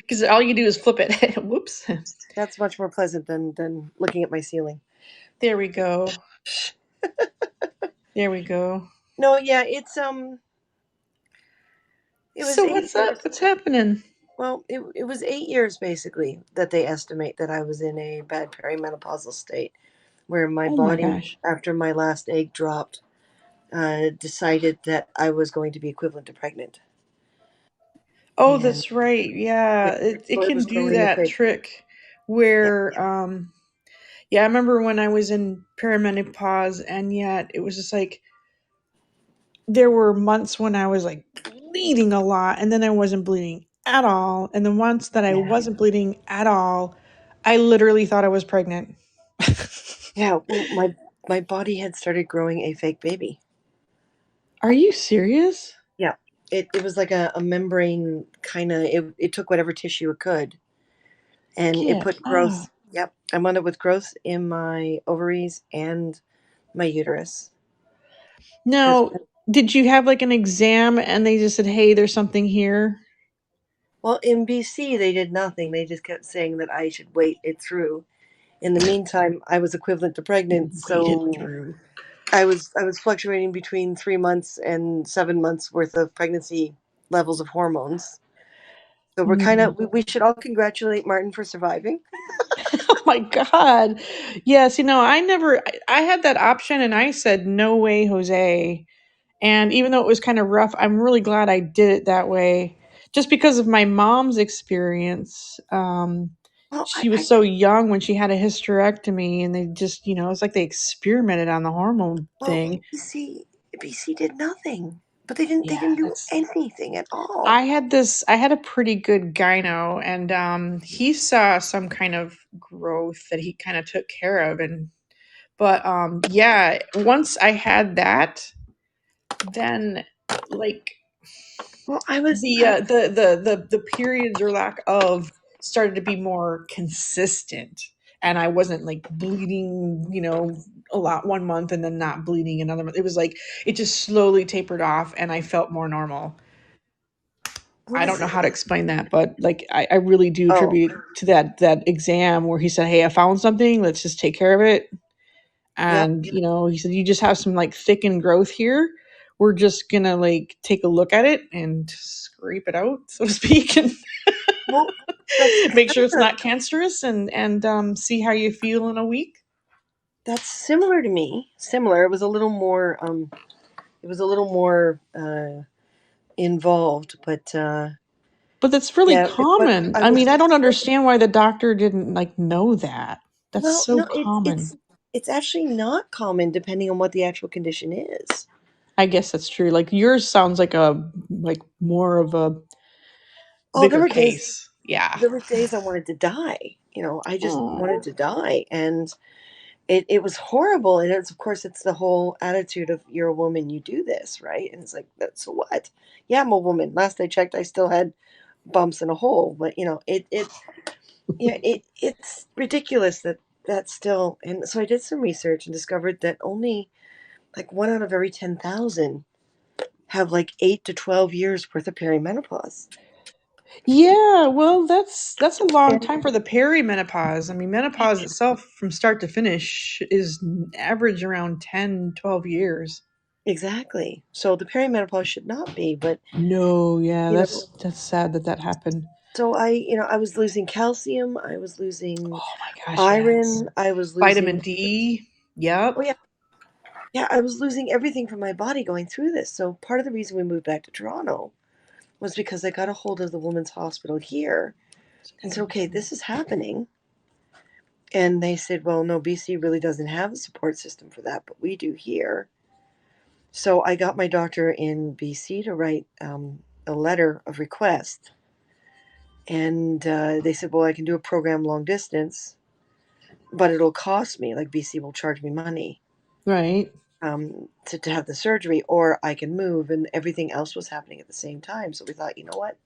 Because all you do is flip it. Whoops. That's much more pleasant than looking at my ceiling. There we go. There we go. No, yeah, it was So eight what's up? years. What's happening? Well, it was 8 years basically that they estimate that I was in a bad perimenopausal state, where my Oh my body, gosh. after my last egg dropped, decided that I was going to be equivalent to pregnant, Oh, and that's right. Yeah, it so it can was do growing that apace. trick Yeah. where yeah, I remember when I was in perimenopause and yet it was just like there were months when I was like bleeding a lot and then I wasn't bleeding at all. And the months that I Yeah. wasn't bleeding at all, I literally thought I was pregnant. Yeah. Well, my body had started growing a fake baby. Are you serious? Yeah. It was like a membrane kind of. It took whatever tissue it could, and it Get put up. growth. Yep. I wound up with growth in my ovaries and my uterus. Because, Now, did you have like an exam and they just said, hey, there's something here? well, in BC they did nothing. They just kept saying that I should wait it through. In the meantime, I was equivalent to pregnant, Wait it so through. I was fluctuating between 3 months and 7 months worth of pregnancy levels of hormones. So we're kind Mm. of we should all congratulate Martin for surviving. Oh my God. Yes, I had that option and I said, no way, Jose. And even though it was kind of rough, I'm really glad I did it that way. Just because of my mom's experience. Well, She was so young when she had a hysterectomy, and they just, it's like they experimented on the hormone well, thing. BC did nothing, but they didn't Yeah, do that's. anything at all. I had a pretty good gyno, and he saw some kind of growth that he kind of took care of, and but yeah, once I had that, then like Well, I was the I the periods or lack of started to be more consistent, and I wasn't like bleeding, a lot one month and then not bleeding another month. It was like it just slowly tapered off and I felt more normal. what I was don't know it? how to explain that, but like I really do Oh, attribute to that exam where he said, hey, I found something, let's just take care of it. yep. And he said, you just have some like thickened growth here, we're just gonna like take a look at it and scrape it out, so to speak, and Well, that's make kind sure it's of not cancerous, and see how you feel in a week. that's similar to me. Similar. It was a little more. It was a little more involved, but But that's really yeah. But common. I I was mean, I don't understand why the doctor didn't like know that. That's well. so No, common. it's actually not common depending on what the actual condition is. I guess that's true. Like yours sounds like more of a Oh, bigger case. Yeah. there were days I wanted to die. I just Oh. wanted to die, and it was horrible. And it's, of course, it's the whole attitude of you're a woman, you do this, right? And it's like, that's so what? Yeah, I'm a woman. Last I checked, I still had bumps and a hole, but it's ridiculous that that's still. And so I did some research and discovered that only like one out of every 10,000 have like 8 to 12 years worth of perimenopause. Yeah, well, that's a long And time for the perimenopause. I mean, menopause itself from start to finish is average around 10, 12 years. exactly. So the perimenopause should not be, but No, yeah, you know, that's sad that that happened. so I was losing calcium, I was losing Oh my gosh, yes. iron, I was Vitamin losing. D. Oh Yep. yeah, yeah, I was losing everything from my body going through this. So part of the reason we moved back to Toronto was because I got a hold of the women's hospital here and said, okay, this is happening. And they said, well, no, BC really doesn't have a support system for that, but we do here. So I got my doctor in BC to write a letter of request. And they said, well, I can do a program long distance, but it'll cost me, like BC will charge me money Right. to have the surgery, or I can move. And everything else was happening at the same time. So we thought, you know what?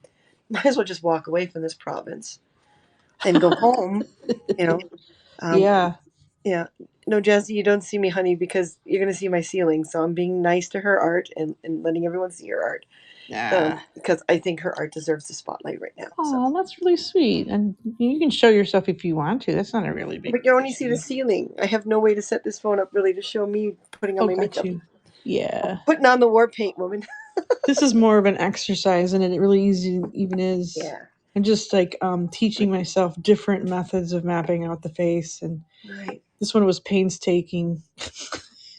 Might as well just walk away from this province and go home, you know. Um, Yeah. yeah. No, Jesse, you don't see me, honey, because you're going to see my ceiling. So I'm being nice to her art and letting everyone see her art. Yeah. because I think her art deserves the spotlight right now. So, Oh, that's really sweet. And you can show yourself if you want to. That's not a really big but you only see the issue. ceiling. I have no way to set this phone up really to show me putting on Oh, my got makeup. you. Yeah. Putting on the war paint, woman. This is more of an exercise than it really easy even is. Yeah. I'm just like teaching myself different methods of mapping out the face, and Right. this one was painstaking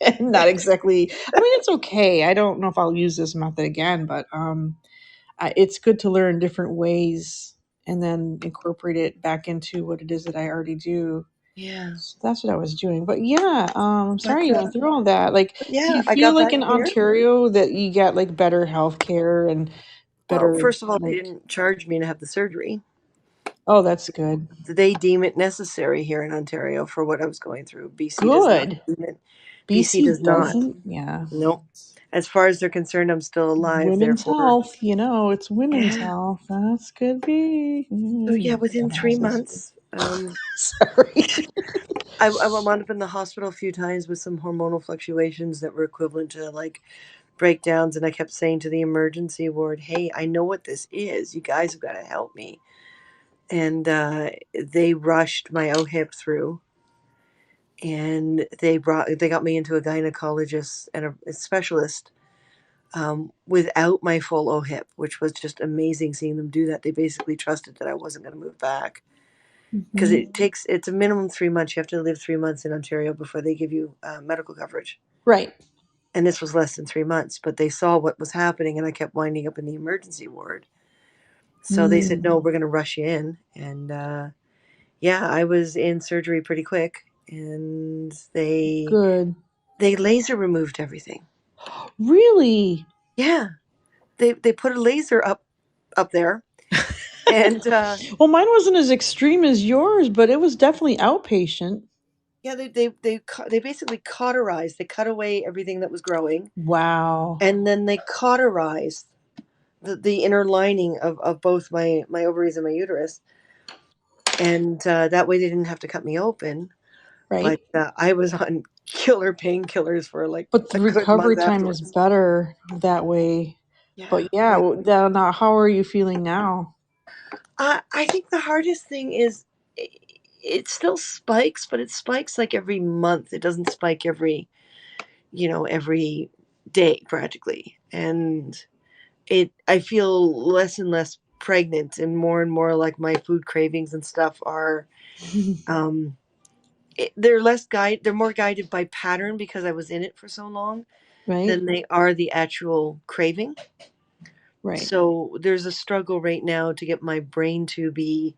and not exactly. I mean, it's okay. I don't know if I'll use this method again, but it's good to learn different ways and then incorporate it back into what it is that I already do. Yeah. So that's what I was doing. But yeah, I'm sorry But you went through all that. Like, do yeah, you I feel got like back in here. Ontario that you get like better health care and Well, better first of all, they like didn't charge me to have the surgery. oh, that's good. They deem it necessary here in Ontario for what I was going through. BC does not Good. deem it. BC BC does not. doesn't. Yeah. Nope. As far as they're concerned, I'm still alive. Women's Therefore, health, it's women's yeah. health. That's good be. So yeah, Mm, within that house three is sweet. months, Sorry. I wound up in the hospital a few times with some hormonal fluctuations that were equivalent to like breakdowns, and I kept saying to the emergency ward, "Hey, I know what this is. You guys have got to help me." And they rushed my OHIP through, and they got me into a gynecologist and a specialist without my full OHIP, which was just amazing seeing them do that. They basically trusted that I wasn't going to move back because Hmm. it's a minimum 3 months. You have to live 3 months in Ontario before they give you medical coverage. Right. And this was less than 3 months, but they saw what was happening, and I kept winding up in the emergency ward. So they said, Mm, no, we're going to rush you in. And yeah, I was in surgery pretty quick, and good. they laser removed everything. Really? Yeah, they put a laser up there, and Well, mine wasn't as extreme as yours, but it was definitely outpatient. yeah, they basically cauterized. They cut away everything that was growing, Wow. and then they cauterized the inner lining of both my ovaries and my uterus, and that way they didn't have to cut me open. But Right. I was on killer painkillers for like But the a good month recovery time is afterwards. better that way. But Yeah, yeah, yeah. now how are you feeling now? I think the hardest thing is it still spikes, but it spikes like every month. It doesn't spike every day practically. And I feel less and less pregnant and more like my food cravings and stuff are um they're more guided by pattern because I was in it for so long Right? than they are the actual craving. Right. So there's a struggle right now to get my brain to be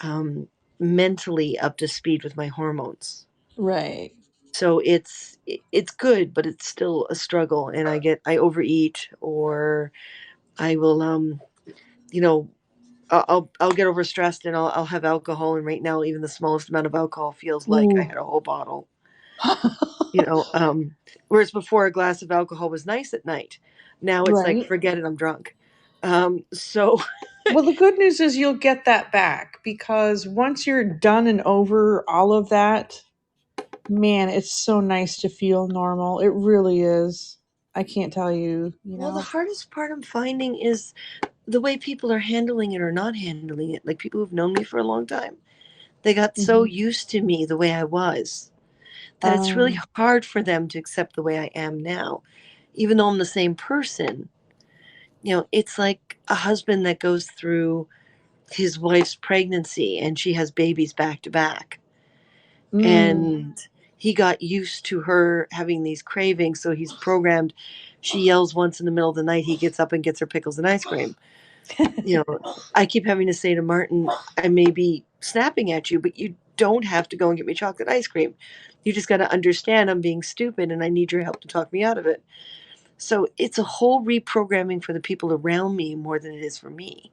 um, mentally up to speed with my hormones. Right. So it's good, but it's still a struggle, and I overeat, or I will you know I'll get overstressed, and I'll have alcohol, and right now even the smallest amount of alcohol feels like I Ooh. had a whole bottle. You know, whereas before a glass of alcohol was nice at night, now it's like Right. forget it, I'm drunk. So Well, the good news is you'll get that back because once you're done and over all of that, man, it's so nice to feel normal. It really is. I can't tell you, well, the hardest part I'm finding is the way people are handling it or not handling it. Like people who've known me for a long time, they got so Mhm. used to me the way I was that it's really Um, hard for them to accept the way I am now. Even though I'm the same person, it's like a husband that goes through his wife's pregnancy and she has babies back to back. mm. And he got used to her having these cravings, so he's programmed. She yells once in the middle of the night, he gets up and gets her pickles and ice cream. I keep having to say to Martin, I may be snapping at you, but you don't have to go and get me chocolate ice cream. You just got to understand I'm being stupid and I need your help to talk me out of it. So it's a whole reprogramming for the people around me more than it is for me.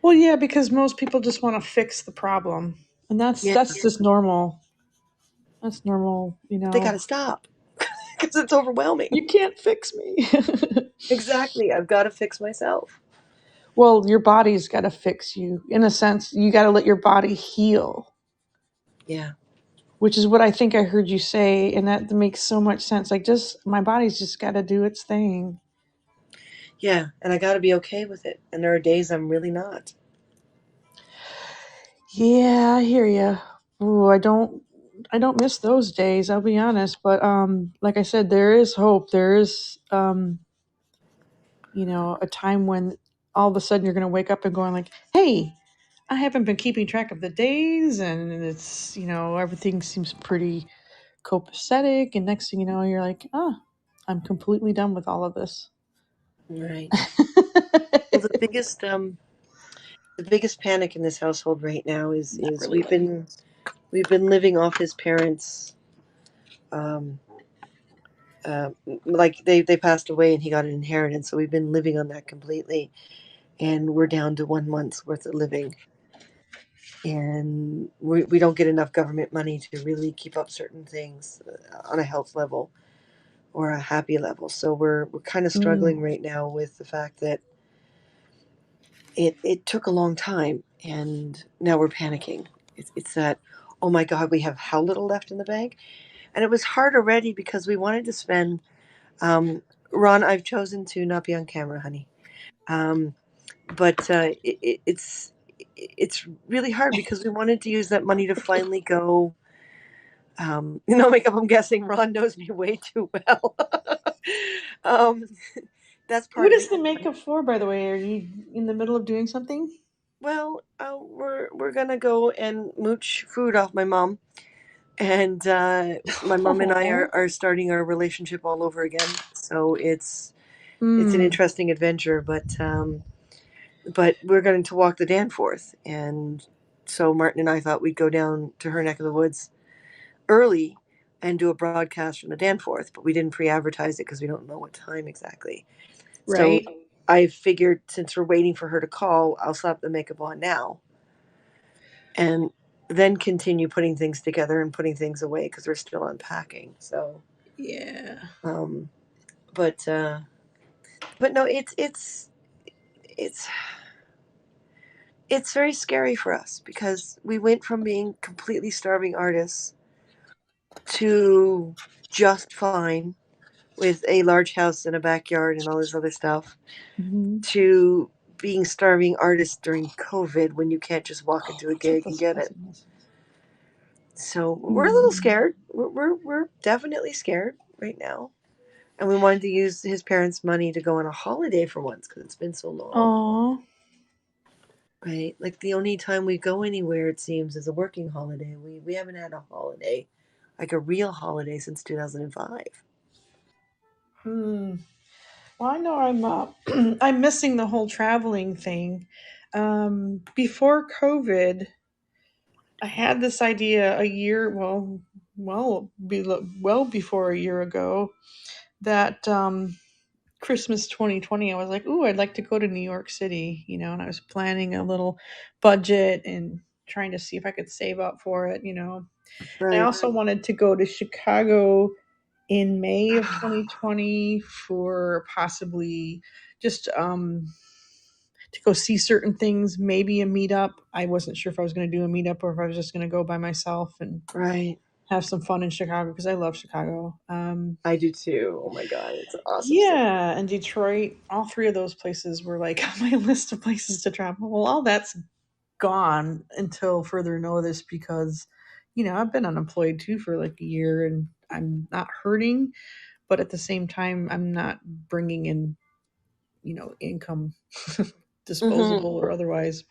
Well, yeah, because most people just want to fix the problem, and that's Yeah, that's just normal. That's normal, but they got to stop because it's overwhelming. You can't fix me. Exactly. I've got to fix myself. Well, your body's got to fix you. In a sense, you got to let your body heal, Yeah. which is what I think I heard you say, and that makes so much sense. Like, just my body's just got to do its thing. Yeah, and I got to be okay with it. And there are days I'm really not. Yeah, I hear you. Ooh, I don't miss those days, I'll be honest, but like I said, there is hope. There is a time when all of a sudden you're going to wake up and going like, "Hey, I haven't been keeping track of the days and it's, everything seems pretty copacetic and next thing you know, you're like, "Oh, I'm completely done with all of this." Right. Well, the biggest panic in this household right now Not is really. we've been living off his parents. Um, like they passed away and he got an inheritance, so we've been living on that completely, and we're down to 1 month's worth of living, and we don't get enough government money to really keep up certain things on a health level or a happy level. So we're kind of Mm, struggling right now with the fact that it took a long time, and now we're panicking. It's that, oh my God, we have how little left in the bank, and it was hard already because we wanted to spend. Um, Ron, I've chosen to not be on camera, honey. Um, but it's really hard because we wanted to use that money to finally go. Makeup. I'm guessing Ron knows me way too well. um, that's part what of is it. the makeup for, by the way? Are you in the middle of doing something? Well, we're gonna go and mooch food off my mom, and my mom and I Oh. are starting our relationship all over again. So it's an Mm, interesting adventure, but we're going to walk the Danforth, and so Martin and I thought we'd go down to her neck of the woods early and do a broadcast from the Danforth, but we didn't pre-advertise it because we don't know what time exactly. So right. I figured since we're waiting for her to call, I'll slap the makeup on now and then continue putting things together and putting things away because we're still unpacking. So, Yeah. um, but uh, but no, it's it's very scary for us because we went from being completely starving artists to just fine with a large house and a backyard and all this other stuff Mhm. to being starving artists during COVID when you can't just walk Oh, into a what's with gig and those get it. fuzziness? So we're a little Mm. scared. We're definitely scared right now. And we wanted to use his parents' money to go on a holiday for once because it's been so long. Aw. Right? Like the only time we go anywhere, it seems, is a working holiday. We haven't had a holiday, like a real holiday, since 2005. Hmm. Well, I know I'm I'm missing the whole traveling thing. Before COVID, I had this idea a year, well before a year ago that Christmas 2020, I was like, "Ooh, I'd like to go to New York City," and I was planning a little budget and trying to see if I could save up for it. I Right. also wanted to go to Chicago in May of 2020 for possibly just to go see certain things, maybe a meetup. I wasn't sure if I was going to do a meetup or if I was just going to go by myself and Right. have some fun in Chicago because I love Chicago. I do too. Oh my God, it's an awesome city. Yeah, and Detroit, all three of those places were like on my list of places to travel. Well, all that's gone until further notice because, I've been unemployed too for like a year and I'm not hurting, but at the same time, I'm not bringing in, income Hmm. disposable or otherwise.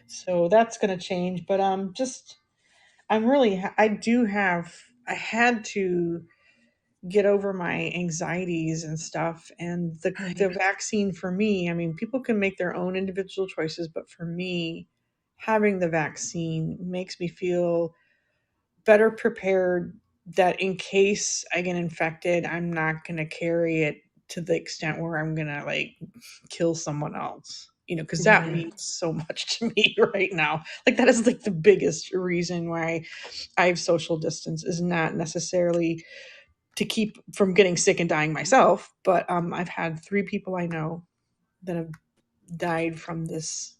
So that's going to change. But I'm really, I had to get over my anxieties and stuff. And the Right. vaccine for me, I mean, people can make their own individual choices, but for me, having the vaccine makes me feel better prepared that in case I get infected, I'm not going to carry it to the extent where I'm going to like kill someone else. Because that Yeah. means so much to me right now. Like, that is like the biggest reason why I have social distance is not necessarily to keep from getting sick and dying myself, but I've had three people I know that have died from this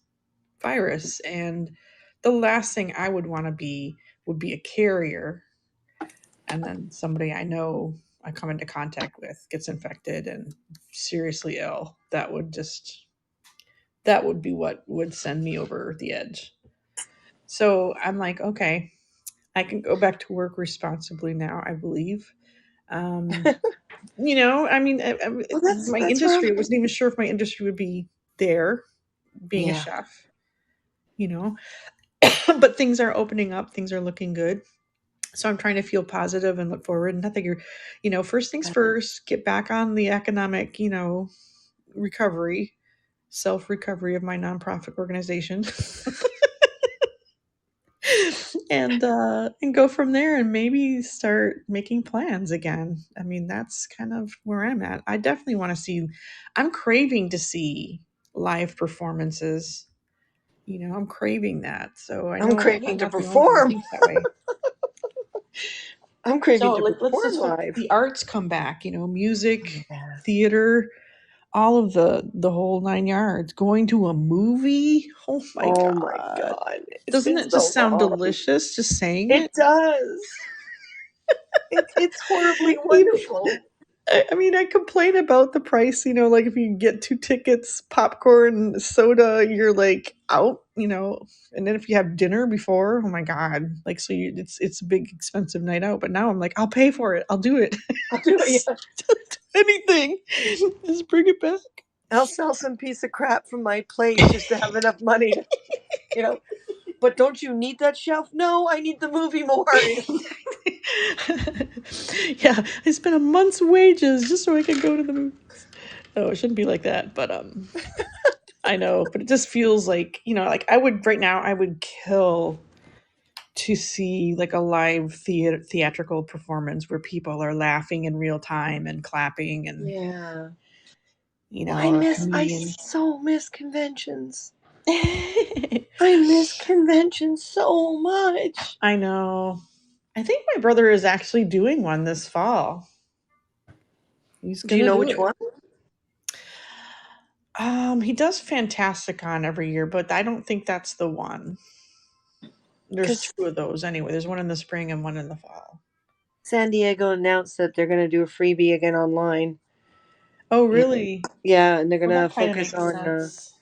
virus. And the last thing I would want to be would be a carrier and then somebody I know I come into contact with gets infected and seriously ill, that would be what would send me over the edge. So I'm like, okay, I can go back to work responsibly now, I believe. Um, I mean, Well, my that's where I'm. industry, I wasn't even sure if my industry would be there, being a Yeah, chef, you know, but things are opening up, things are looking good. So I'm trying to feel positive and look forward. And I think first things first, get back on the economic, recovery, self recovery of my nonprofit organization. And go from there and maybe start making plans again. I mean, that's kind of where I'm at. I definitely want to see, I'm craving to see live performances. I'm craving that. So I I'm know I'm craving to not the only one who perform. thinks that way. I'm craving So to let's perform just hope live. the arts come back, music, Yeah. theater, all of the whole 9 yards. Going to a movie? Oh my Oh my god. God. It's Doesn't been it just so sound long. delicious just saying It it? does. It's horribly Even wonderful. I mean, I complain about the price, like if you get 2 tickets, popcorn, soda, you're like out, and then if you have dinner before, oh my god. Like so it's a big expensive night out, but now I'm like, I'll pay for it. I'll do it. I'll do it. Yeah. Just anything. Just bring it back. I'll sell some piece of crap from my place just to have enough money to, you know. But don't you need that shelf? No, I need the movie more. Yeah, I spent a month's wages just so I could go to the movies. No, it shouldn't be like that, but I know, but it just feels like, like I would right now I would kill to see like a live theatrical performance where people are laughing in real time and clapping and Yeah. Well, or a I comedian. so miss conventions. I miss conventions so much. I know. I think my brother is actually doing one this fall. He's Do you gonna know do which it. one? He does Fantasticon every year, but I don't think that's the one. There's Because two of those anyway. There's one in the spring and one in the fall. San Diego announced that they're going to do a freebie again online. Oh, And really? yeah, and Well, that kind of makes sense.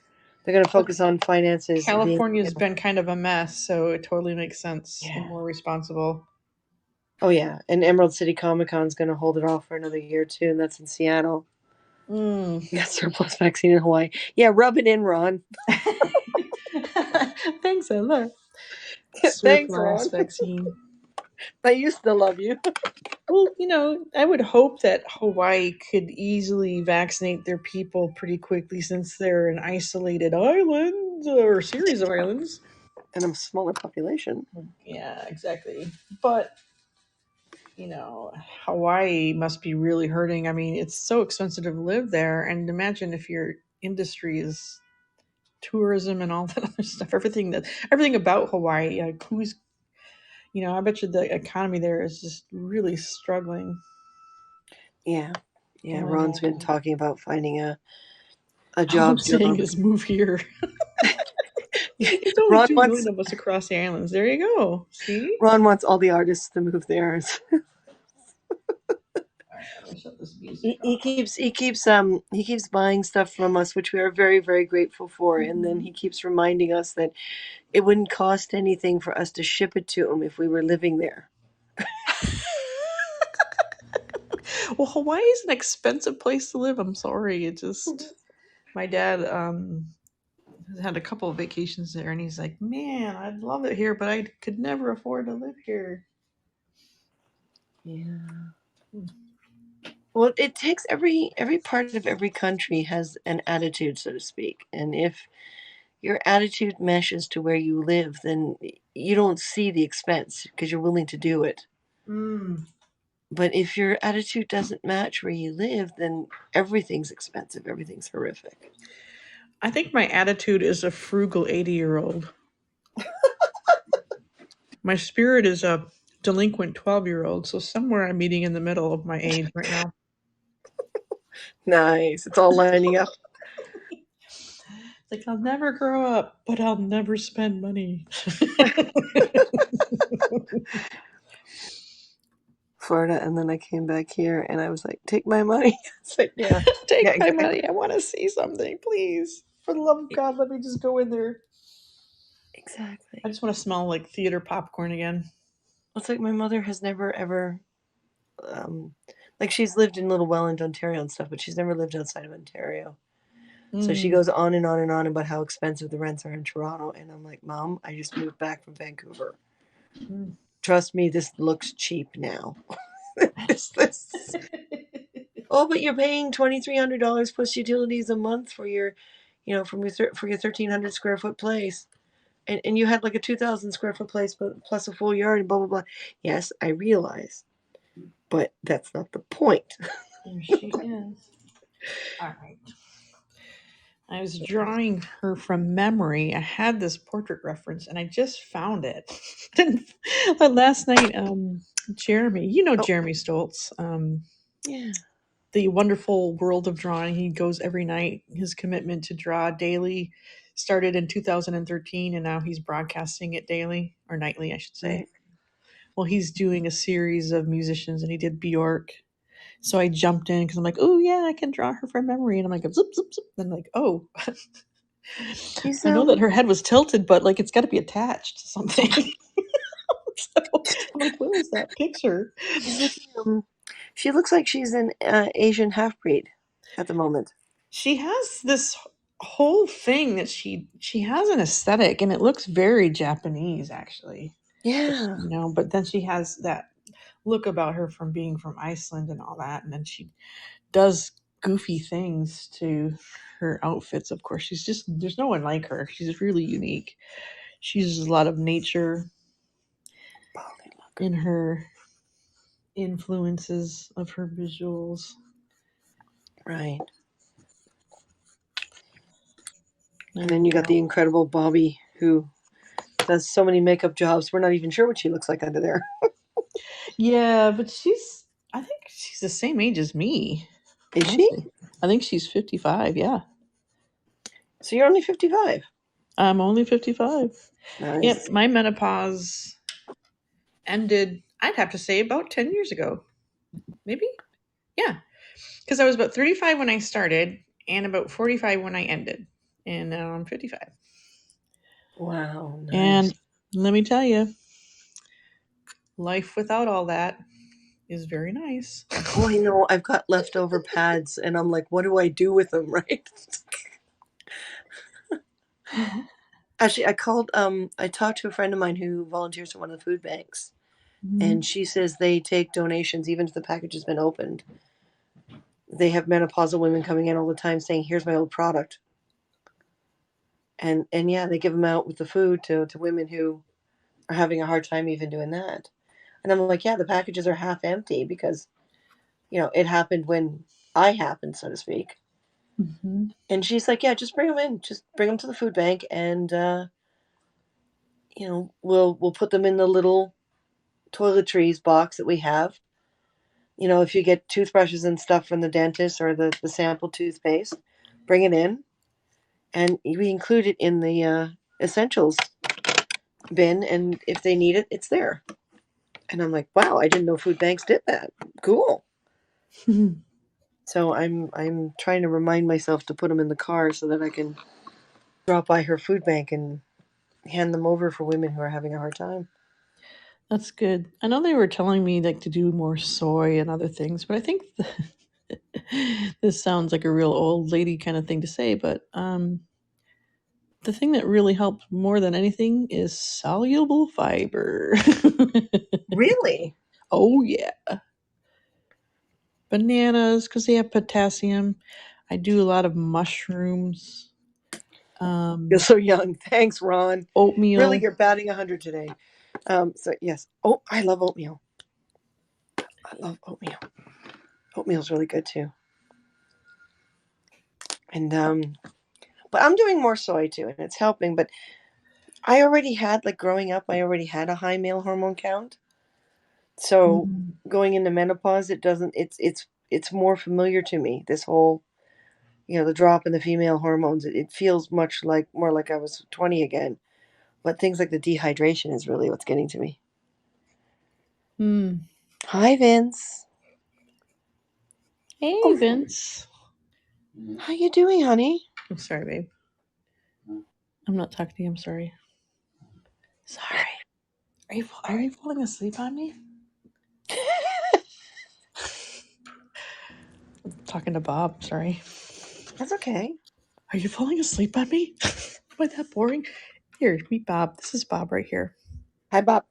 they're going to But focus on finances and being. California's been kind of a mess, so it totally makes sense and Yeah. more responsible. Oh yeah, and Emerald City Comic Con is going to hold it off for another year too, and that's in Seattle. Mm. We got surplus vaccine in Hawaii. Yeah, rub it in, Ron. Thanks a lot. Thanks, Surplus Ron. vaccine. I used to love you. Well, I would hope that Hawaii could easily vaccinate their people pretty quickly since they're an isolated island or series of islands. And I'm a smaller population. Yeah, exactly. But, Hawaii must be really hurting. I mean, it's so expensive to live there. And imagine if your industry is tourism and all that other stuff, everything about Hawaii, like I bet you the economy there is just really struggling. Yeah, I yeah. can Ron's been imagine. talking about finding a All I'm job. saying is move here. There's only Ron 2 million wants of us across the islands. There you go. See? Ron wants all the artists to move there. All right, I'm gonna shut this music He off. keeps buying stuff from us, which we are very very grateful for. And then he keeps reminding us that it wouldn't cost anything for us to ship it to him if we were living there. Well, Hawaii is an expensive place to live. I'm sorry. My dad had a couple of vacations there, and he's like, "Man, I'd love it here, but I could never afford to live here." Yeah. Well, it takes every part of every country has an attitude, so to speak. And if your attitude meshes to where you live, then you don't see the expense because you're willing to do it. Mm. But if your attitude doesn't match where you live, then everything's expensive, everything's horrific. I think my attitude is a frugal 80-year-old. My spirit is a delinquent 12-year-old. So somewhere I'm meeting in the middle of my age right now. Nice. It's all lining up. Like, I'll never grow up, but I'll never spend money. Florida, and then I came back here, and I was like, "Take my money." It's like, yeah, yeah, Take my exactly, money. I want to see something, please. For the love of God, let me just go in there. I exactly. just want to smell like theater popcorn again. It's like my mother has never ever, um, like she's lived in Little Welland, Ontario, and stuff, but she's never lived outside of Ontario. So she Mm. goes on and on and on about how expensive the rents are in Toronto, and I'm like, Mom, I just moved back from Vancouver. Mm. Trust me, this looks cheap now. this. Oh, but you're paying $2,300 plus utilities a month for your, from for your 1,300 square foot place, and you had like a 2,000 square foot place, but plus a full yard and blah blah blah. Yes, I realize, but that's not the point. There she is. All right. I was drawing her from memory. I had this portrait reference and I just found it. But last night, Jeremy, you know Oh, Jeremy Stoltz, yeah, the wonderful world of drawing. He goes every night. His commitment to draw daily started in 2013, and now he's broadcasting it daily or nightly, I should say. right. Well, he's doing a series of musicians, and he did Bjork. So I jumped in because I'm like, oh yeah, I can draw her from memory, and I'm like, zip zip zip. Then like, oh, She's I know that her head was tilted, but like it's got to be attached to something. So I'm like, where is that picture? she's in, she looks like she's an Asian half breed at the moment. She has this whole thing that she has an aesthetic, and it looks very Japanese actually. Yeah, But then she has that look about her from being from Iceland and all that, and then she does goofy things to her outfits. Of course, she's just there's no one like her. She's really unique. She uses a lot of nature Bali look. in her influences of her visuals. Right. There And then you you got go. the incredible Bobby who does so many makeup jobs. We're not even sure what she looks like under there. Yeah, but I think she's the same age as me. Is she? Honestly, I think she's 55. Yeah, So you're only 55. I'm only 55. Yep, Nice. my menopause ended. I'd have to say about 10 years ago, maybe. Yeah, because I was about 35 when I started, and about 45 when I ended, and now I'm 55. Wow, And nice. let me tell you, life without all that is very nice. Oh, I know. I've got leftover pads, and I'm like, what do I do with them, right? Actually, I talked to a friend of mine who volunteers for one of the food banks, and Mhm. she says they take donations even if the package has been opened. They have menopausal women coming in all the time saying, "Here's my old product," and yeah, they give them out with the food to women who are having a hard time even doing that. And I'm like, yeah, the packages are half empty because it happened when I happened, so to speak. Mhm. And she's like, yeah, just bring them in, just bring them to the food bank, and we'll put them in the little toiletries box that we have. If you get toothbrushes and stuff from the dentist or the sample toothpaste, bring it in, and we include it in the essentials bin. And if they need it, it's there. And I'm like, wow, I didn't know food banks did that. Cool. So I'm trying to remind myself to put them in the car so that I can drop by her food bank and hand them over for women who are having a hard time. That's good. I know they were telling me like to do more soy and other things, but I think this sounds like a real old lady kind of thing to say, but the thing that really helps more than anything is soluble fiber. Really? Oh yeah, bananas because they have potassium. I do a lot of mushrooms, You're um, so young. Thanks, Ron. Really, oatmeal. you're batting 100 today. So yes. Oh, I love oatmeal. I love oatmeal. Oatmeal's really good too. And but I'm doing more soy too, and it's helping. But I already had, like, growing up, I already had a high male hormone count. So Mm, going into menopause, it doesn't. It's more familiar to me. This whole, the drop in the female hormones. It feels much like more like I was 20 again. But things like the dehydration is really what's getting to me. mm. Hi, Vince. Hey, Oh, Vince. how you doing, honey? I'm sorry, babe. I'm not talking to you. I'm sorry. Sorry. Are you falling asleep on me? I'm talking to Bob. Sorry. That's okay. Are you falling asleep on me? Am I that boring? Here, meet Bob. This is Bob right here. Hi, Bob.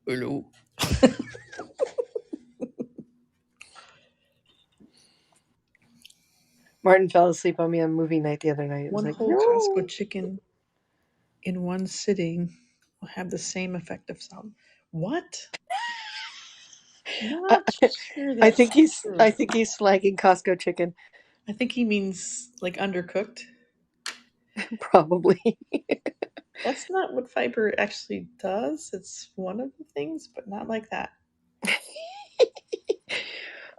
Hello. Martin fell asleep on me on movie night the other night. It was One like, whole Costco no. chicken in one sitting will have the same effect of sound. What? I, Not sure I that's think he's. true. I think he's flagging Costco chicken. I think he means like undercooked. Probably. That's not what fiber actually does. It's one of the things, but not like that.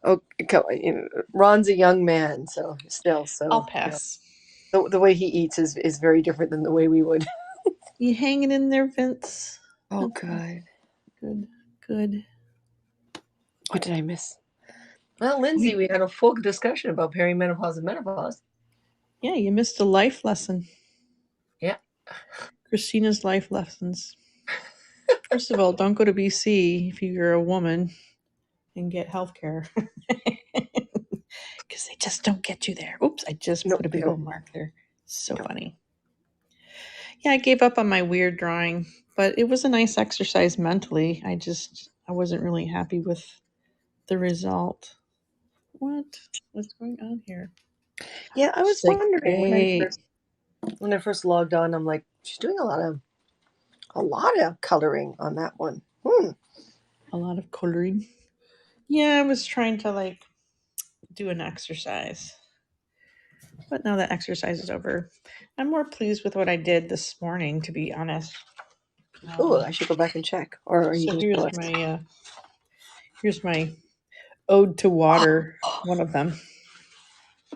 Oh, Ron's a young man, so still, I'll so pass. the way he eats is very different than the way we would. You hanging in there, Vince? Oh, Okay, God. good, good. What did I miss? Well, Lindsay, We, we had a full discussion about perimenopause and menopause. yeah, you missed a life lesson. Yeah. Christina's life lessons. First of all, don't go to BC if you're a woman and get health care. Because they just don't get you there. Oops, I just No, put a they big don't. old mark there. So No. funny. Yeah, I gave up on my weird drawing, but it was a nice exercise mentally. I wasn't really happy with the result. What? What's going on here? Yeah, I was She's like, wondering great. when I first logged on. I'm like, she's doing a lot of coloring on that one. A lot of coloring. Yeah, I was trying to like do an exercise. But now that exercise is over, I'm more pleased with what I did this morning, to be honest. Oh, Um, I should go back and check. Or are you so going to show us? here's my ode to water. One of them.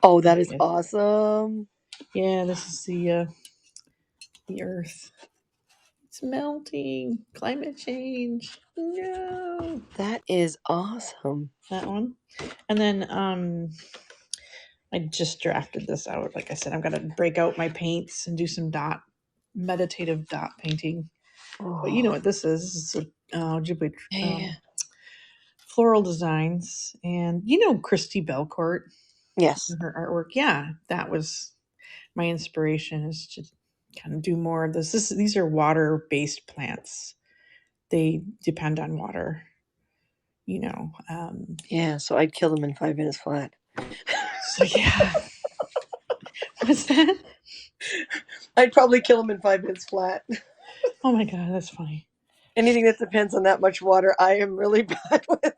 Oh, that is Okay. awesome. Yeah, this is the Earth. It's melting. Climate change. No. That is awesome. That one. And then I just drafted this out. Like I said, I'm gonna break out my paints and do some meditative dot painting. But you know Oh, what this is? This is Ghibli yeah. floral designs, and you know Christy Belcourt Yes. and her artwork. Yeah, that was my inspiration. Is to kind of do more of this. These are water based plants. They depend on water. You know. Yeah, so I'd kill them in 5 minutes flat. So yeah, what's that? I'd probably kill them in 5 minutes flat. Oh my god, that's funny. Anything that depends on that much water, I am really bad with.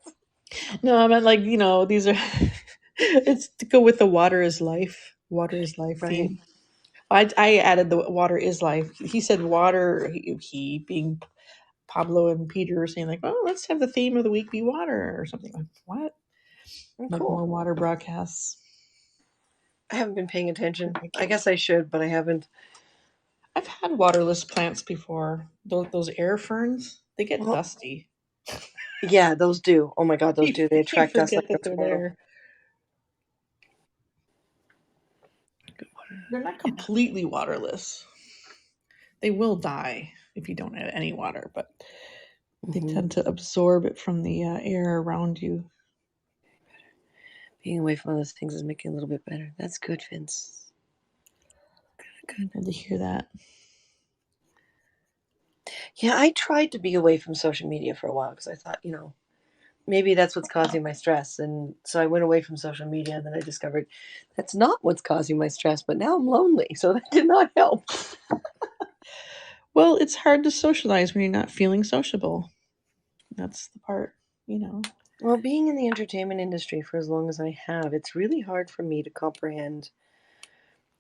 No, I meant like these are. It's to go with the water is life. Water is life Right. theme. I added the water is life. He said water. He being Pablo and Peter are saying like, oh, let's have the theme of the week be water or something. Like what? Oh, Like more cool. water broadcasts. I haven't been paying attention. I I can't. guess I should, but I haven't. I've had waterless plants before. Those air ferns, they get Well, dusty. yeah, those do. Oh my God, those do. They You attract dust like forget no that they're tomorrow. there. They're not completely waterless. They will die if you don't add any water, but they Hmm. tend to absorb it from the air around you. Being away from all those things is making it a little bit better. That's good, Vince. Good. Good to hear that. Yeah, I tried to be away from social media for a while because I thought, maybe that's what's causing my stress. And so I went away from social media, and then I discovered that's not what's causing my stress, but now I'm lonely. So that did not help. Well, it's hard to socialize when you're not feeling sociable. That's the part, you know. Well, being in the entertainment industry for as long as I have, it's really hard for me to comprehend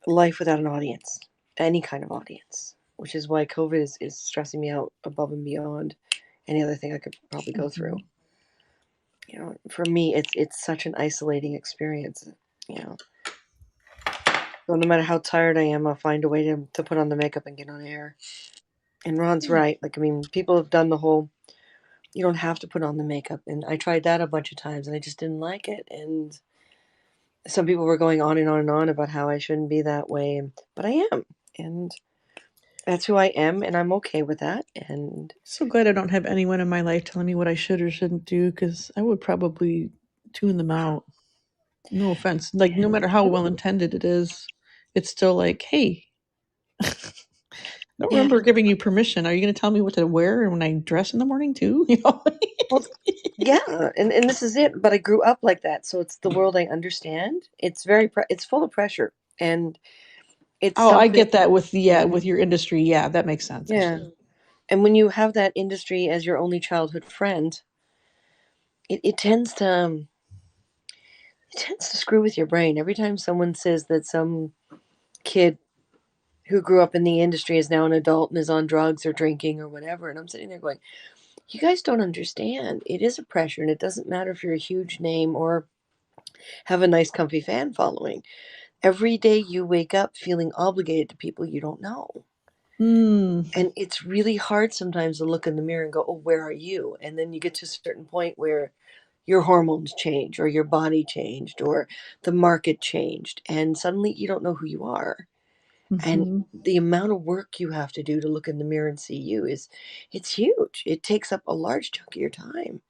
life without an audience, any kind of audience, which is why COVID is stressing me out above and beyond any other thing I could probably go through. Mhm. For me, it's such an isolating experience. You know, so no matter how tired I am, I'll find a way to put on the makeup and get on air. And Ron's Yeah. right. Like, I mean, people have done the whole You don't have to put on the makeup. And I tried that a bunch of times and I just didn't like it. And some people were going on and on and on about how I shouldn't be that way. But I am. And that's who I am. And I'm okay with that. And So glad I don't have anyone in my life telling me what I should or shouldn't do because I would probably tune them out. No offense. Like, no matter how well intended it is, it's still like, hey, I don't yeah. remember giving you permission. Are you going to tell me what to wear when I dress in the morning, too? You know? Well, yeah. And this is it. But I grew up like that. So it's the world I understand. It's it's full of pressure. And it's Oh, I something. get that with yeah, Yeah. with your industry. Yeah, that makes sense Yeah. actually. And when you have that industry as your only childhood friend, it tends to it tends to screw with your brain. Every time someone says that some kid who grew up in the industry is now an adult and is on drugs or drinking or whatever, and I'm sitting there going, you guys don't understand. It is a pressure, and it doesn't matter if you're a huge name or have a nice, comfy fan following. Every day you wake up feeling obligated to people you don't know. Hmm. And it's really hard sometimes to look in the mirror and go, oh, where are you? And then you get to a certain point where your hormones change or your body changed or the market changed and suddenly you don't know who you are. And Mm-hmm. the amount of work you have to do to look in the mirror and see you is it's huge. It takes up a large chunk of your time.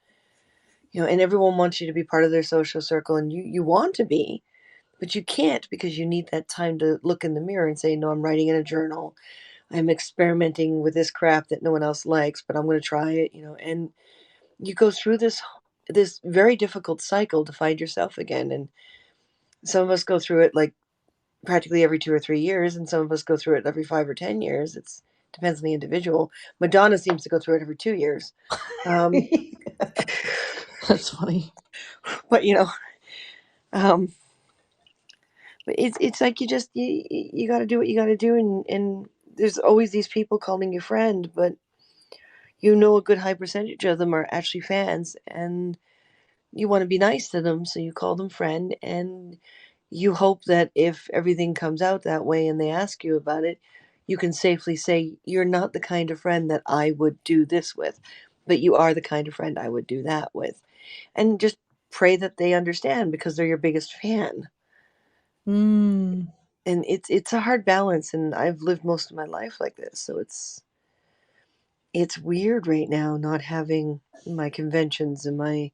And everyone wants you to be part of their social circle and you want to be, but you can't because you need that time to look in the mirror and say, no, I'm writing in a journal. I'm experimenting with this crap that no one else likes, but I'm going to try it. And you go through this very difficult cycle to find yourself again. And some of us go through it like practically every 2 or 3 years, and some of us go through it every 5 or 10 years. It depends on the individual. Madonna seems to go through it every 2 years. Um, That's funny. but um, but it's like you got to do what you got to do, and there's always these people calling you friend, but a good high percentage of them are actually fans, and you want to be nice to them, so you call them friend, and you hope that if everything comes out that way and they ask you about it, you can safely say, you're not the kind of friend that I would do this with, but you are the kind of friend I would do that with. And just pray that they understand because they're your biggest fan. Hmm. And it's a hard balance, and I've lived most of my life like this, so it's weird right now not having my conventions and my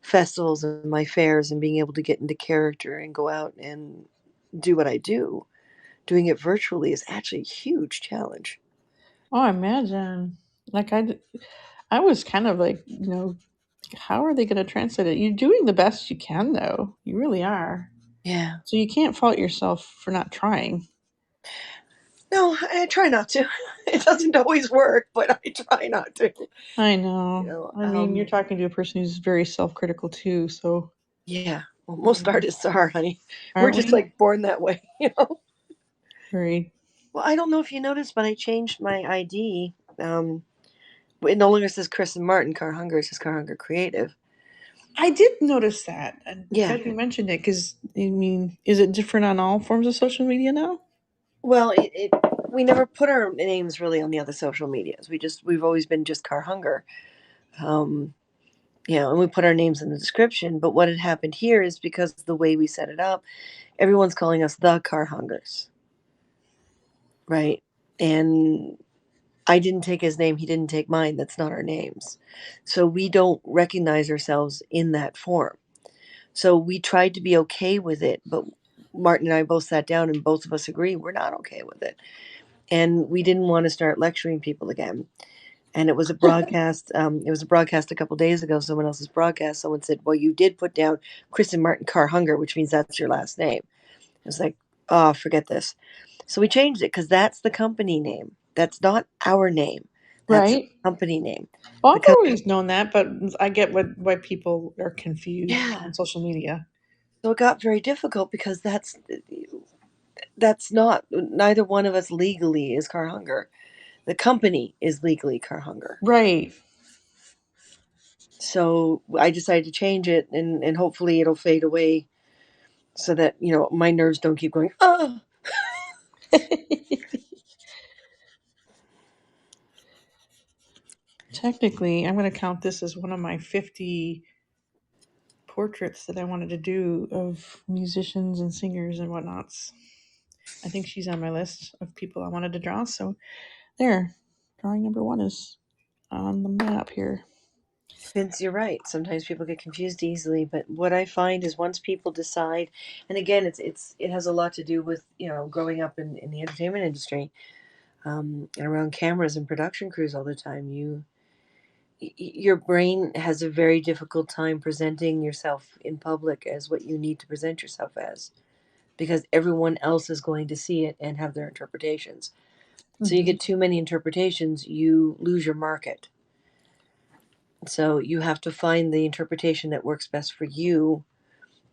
festivals and my fairs and being able to get into character and go out and do what I do. Doing it virtually is actually a huge challenge. Oh, I imagine. Like I was kind of like, how are they going to translate it? You're doing the best you can, though. You really are. Yeah. So you can't fault yourself for not trying. No, I try not to. It doesn't always work, but I try not to. I You know. know, I mean, you're talking to a person who's very self-critical too. So yeah. Well, most artists are, honey. We're aren't just we? like born that way, you know. Very. Well, I don't know if you noticed, but I changed my ID. It no longer says Chris and Martin Car Hunger. It says Car Hunger Creative. I did notice that. I'm Yeah. glad you mentioned it because I mean, is it different on all forms of social media now? Well, we never put our names really on the other social medias. We've always been just Car Hunger. Um, and we put our names in the description. But what had happened here is because of the way we set it up, everyone's calling us the Car Hungers, right? And I didn't take his name, he didn't take mine. That's not our names. So we don't recognize ourselves in that form. So we tried to be okay with it, but Martin and I both sat down and both of us agree we're not okay with it. And we didn't want to start lecturing people again. And it was a broadcast. It was a broadcast a couple days ago. Someone else's broadcast. Someone said, "Well, you did put down Chris and Martin Car Hunger, which means that's your last name." I was like, "Oh, forget this." So we changed it because that's the company name. That's not our name. That's the Right. company name. Well, The I've com- always known that, but I get why people are confused yeah. on social media. So it got very difficult because that's not neither one of us legally is Car Hunger. The company is legally Car Hunger. Right. So I decided to change it, and hopefully it'll fade away so that my nerves don't keep going. Oh, Technically, I'm going to count this as one of my 50 portraits that I wanted to do of musicians and singers and whatnots. I think she's on my list of people I wanted to draw. So there, drawing number one is on the map here. Vince, you're right. Sometimes people get confused easily, but what I find is once people decide, and again, it has a lot to do with growing up in the entertainment industry, and around cameras and production crews all the time. Your brain has a very difficult time presenting yourself in public as what you need to present yourself as, because everyone else is going to see it and have their interpretations. So you Mm-hmm. get too many interpretations, you lose your market. So you have to find the interpretation that works best for you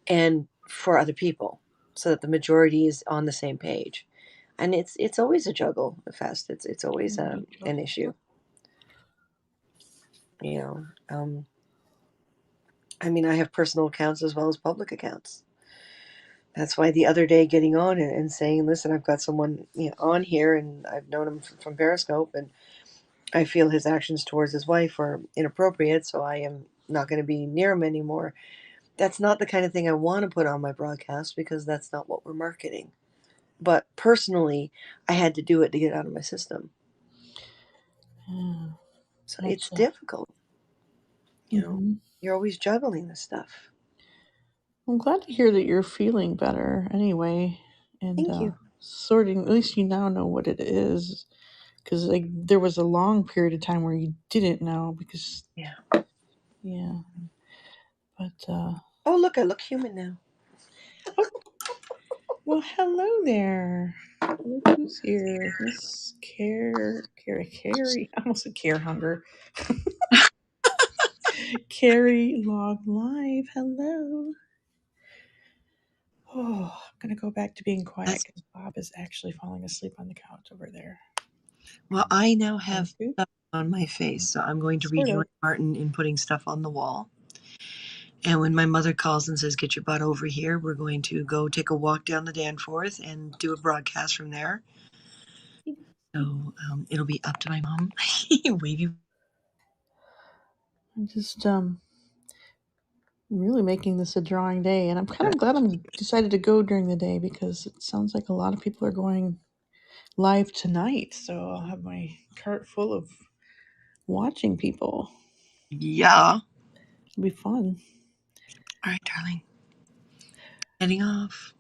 and for other people, so that the majority is on the same page. And it's always a juggle fest. It's always an issue. You know, I mean, I have personal accounts as well as public accounts. That's why the other day getting on and saying, "Listen, I've got someone on here, and I've known him from Periscope, and I feel his actions towards his wife are inappropriate, so I am not going to be near him anymore." That's not the kind of thing I want to put on my broadcast, because that's not what we're marketing. But personally, I had to do it to get it out of my system. Yeah, So it's gotcha. difficult. Mm-hmm. You're always juggling this stuff. I'm glad to hear that you're feeling better anyway, and Thank you. sorting. At least you now know what it is, because like there was a long period of time where you didn't know. Because Yeah. yeah, but Oh, look, I look human now. oh, well, hello there. Look who's here, Miss Carrie. I almost said Care Hunger. Carrie Log Live. Hello. Oh, I'm gonna go back to being quiet That's because Bob is actually falling asleep on the couch over there. Well, I now Thank have you. stuff on my face, so I'm going to Sort rejoin of. Martin in putting stuff on the wall. And when my mother calls and says, "Get your butt over here," we're going to go take a walk down the Danforth and do a broadcast from there. So it'll be up to my mom. Wavy. I'm just really making this a drawing day, and I'm kind of glad I'm decided to go during the day because it sounds like a lot of people are going live tonight. So I'll have my cart full of watching people. Yeah. It'll be fun. All right, darling. Heading off.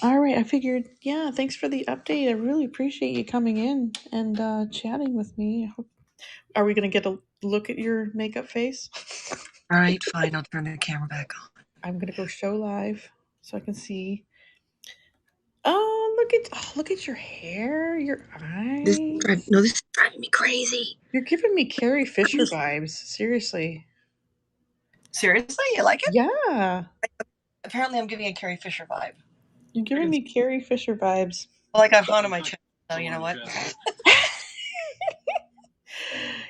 All right, I figured, yeah, thanks for the update. I really appreciate you coming in and chatting with me. Are we going to get a look at your makeup face? All right, fine. I'll turn the camera back on. I'm going to go show live so I can see. Oh, look at your hair, your eyes. This is driving me crazy. You're giving me Carrie Fisher vibes. Seriously. Seriously, you like it? Yeah. Apparently, I'm giving a Carrie Fisher vibe. You're giving me Carrie Fisher vibes. Well, I got Han on my chest, so you know what?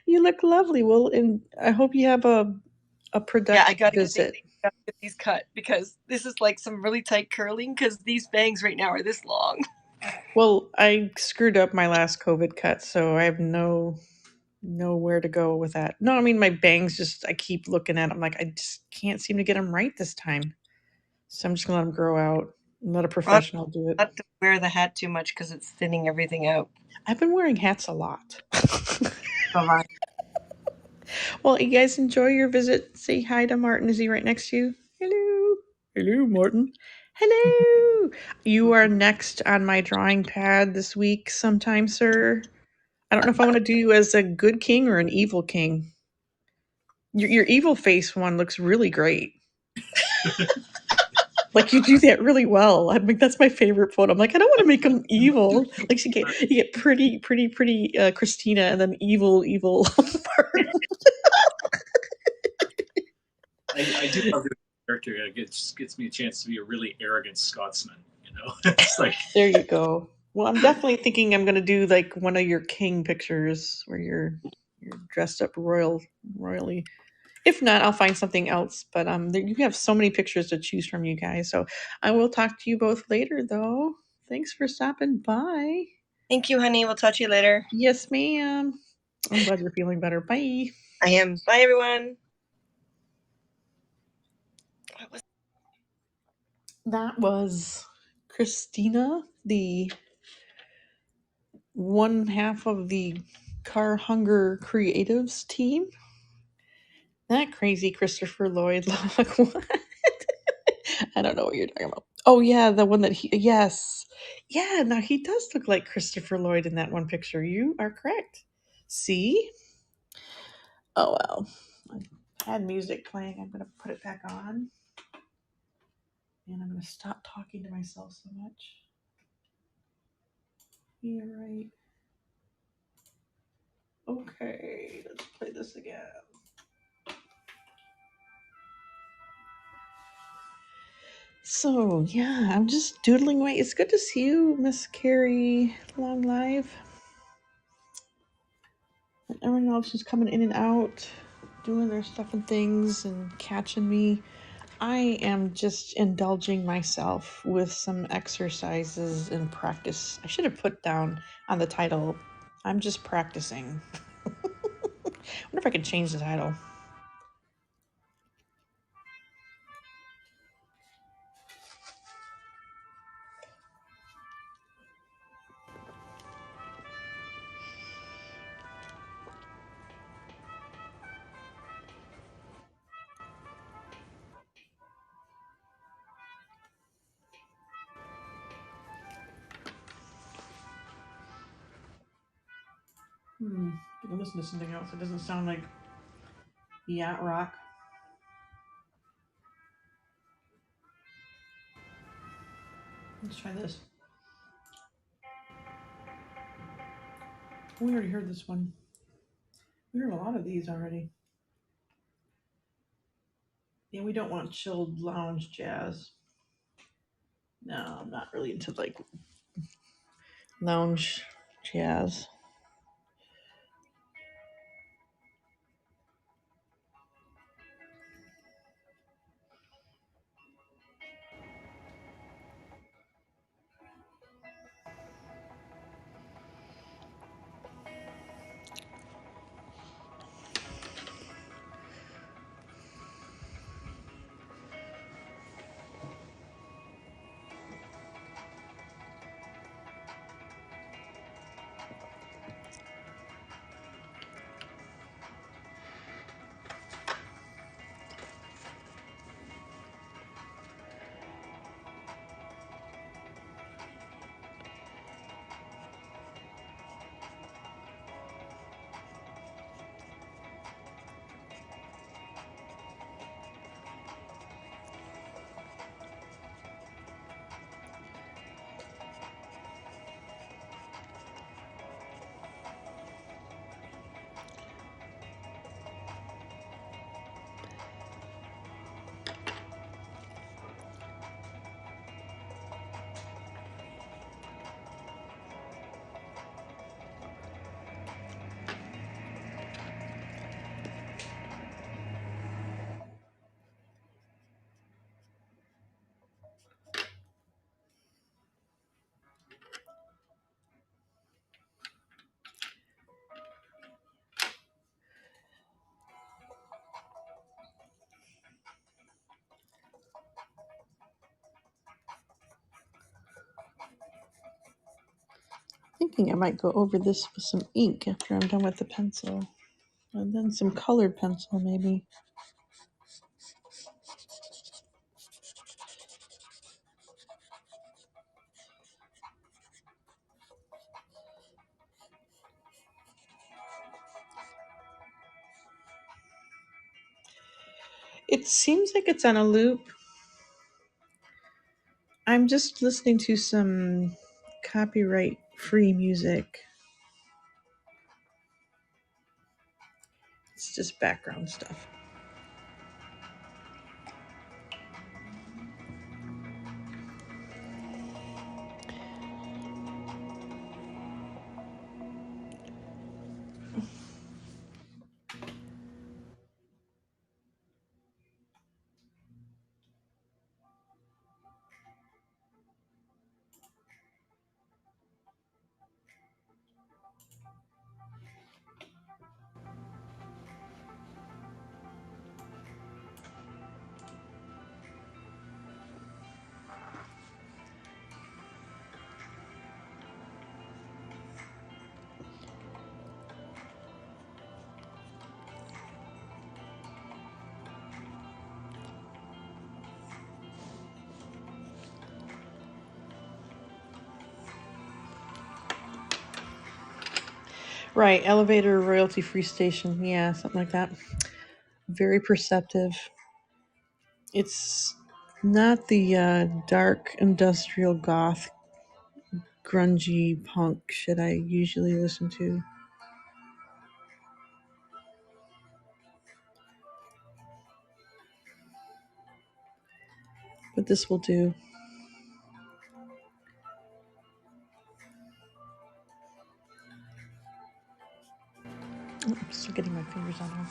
You look lovely. Well, and I hope you have a Yeah, I productive gotta visit. get these cut, because this is like some really tight curling, because these bangs right now are this long. Well, I screwed up my last COVID cut, so I have nowhere to go with that. No, I mean my bangs just I keep looking at them like I just can't seem to get them right this time. So I'm just gonna let them grow out and let a Well, professional do it. not to wear the hat too much because it's thinning everything out. I've been wearing hats a lot. Bye. Well, you guys enjoy your visit. Say hi to Martin. Is he right next to you? Hello. Hello, Martin. Hello. You are next on my drawing pad this week sometime, sir. I don't know if I want to do you as a good king or an evil king. Your evil face one looks really great. Like you do that really well. I mean, that's my favorite photo. I'm like, I don't want to make him evil. Like you get pretty Christina, and then evil. I do love the character. It gets me a chance to be a really arrogant Scotsman. You know, it's like There you go. Well, I'm definitely thinking I'm gonna do like one of your king pictures where you're dressed up royally. If not, I'll find something else. But you have so many pictures to choose from, you guys. So I will talk to you both later, though. Thanks for stopping by. Thank you, honey. We'll talk to you later. Yes, ma'am. I'm glad you're feeling better. Bye. I am. Bye, everyone. That was Christina, the one half of the Car Hunger Creatives team. That crazy Christopher Lloyd. Like, what? I don't know what you're talking about. Oh yeah, the one that he. Yes, yeah. Now he does look like Christopher Lloyd in that one picture. You are correct. See? Oh well. I had music playing. I'm gonna put it back on, and I'm gonna stop talking to myself so much. You're right. Okay, let's play this again. So yeah, I'm just doodling away. It's good to see you, Miss Carrie. Long live. And everyone else is coming in and out, doing their stuff and things, and catching me. I am just indulging myself with some exercises and practice. I should have put down on the title, I'm just practicing. I wonder if I can change the title. I can listen to something else. It doesn't sound like yacht rock. Let's try this. We already heard this one. We heard a lot of these already. Yeah, we don't want chilled lounge jazz. No, I'm not really into like lounge jazz. Thinking I might go over this with some ink after I'm done with the pencil. And then some colored pencil, maybe. It seems like it's on a loop. I'm just listening to some copyright free music. It's just background stuff. Right, elevator, royalty free station. Yeah, something like that. Very perceptive. It's not the dark industrial goth grungy punk shit I usually listen to. But this will do. Oh, I'm still getting my fingers on her.